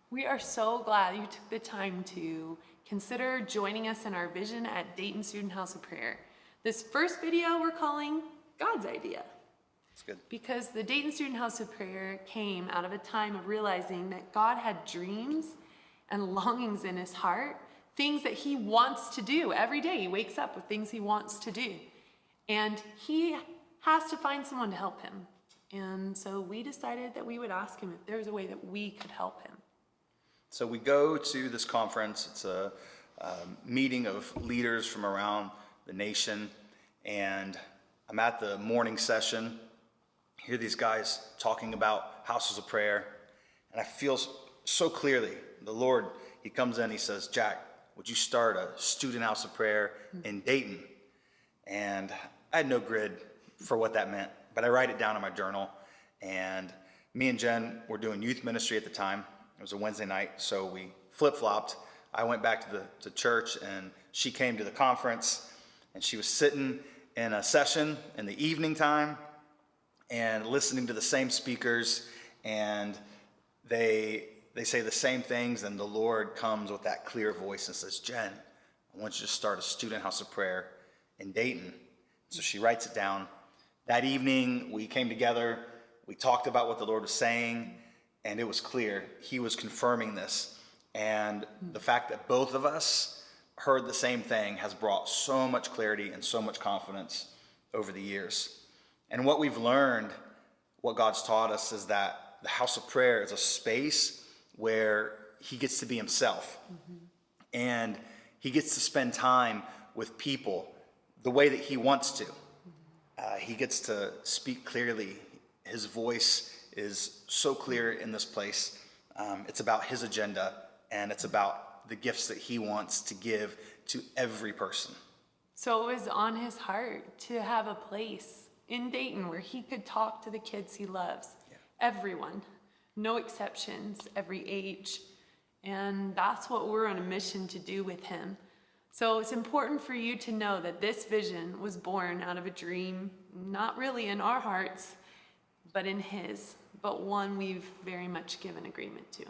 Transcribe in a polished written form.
We are so glad you took the time to consider joining us in our vision at Dayton Student House of Prayer. This first video we're calling God's Idea. That's good. Because the Dayton Student House of Prayer came out of a time of realizing that God had dreams and longings in his heart, things that he wants to do every day. He wakes up with things he wants to do. And he has to find someone to help him. And so we decided that we would ask him if there's a way that we could help him. So we go to this conference. It's a meeting of leaders from around the nation. And I'm at the morning session. I hear these guys talking about houses of prayer. And I feel so clearly, the Lord, he comes in, he says, Jack, would you start a student house of prayer in Dayton? And I had no grid for what that meant, but I write it down in my journal. And me and Jenn were doing youth ministry at the time. It was a Wednesday night, so we flip-flopped. I went back to church, and she came to the conference, and she was sitting in a session in the evening time and listening to the same speakers, and they say the same things, and the Lord comes with that clear voice and says, Jenn, I want you to start a student house of prayer in Dayton. So she writes it down. That evening, we came together, we talked about what the Lord was saying, and it was clear. He was confirming this. And the fact that both of us heard the same thing has brought so much clarity and so much confidence over the years. And what we've learned, what God's taught us, is that the house of prayer is a space where he gets to be himself. And he gets to spend time with people the way that he wants to. He gets to speak clearly. His voice is so clear in this place. It's about his agenda, and it's about the gifts that he wants to give to every person. So it was on his heart to have a place in Dayton where he could talk to the kids he loves. Yeah. Everyone, no exceptions, every age. And that's what we're on a mission to do with him. So it's important for you to know that this vision was born out of a dream, not really in our hearts, but in his, but one we've very much given agreement to.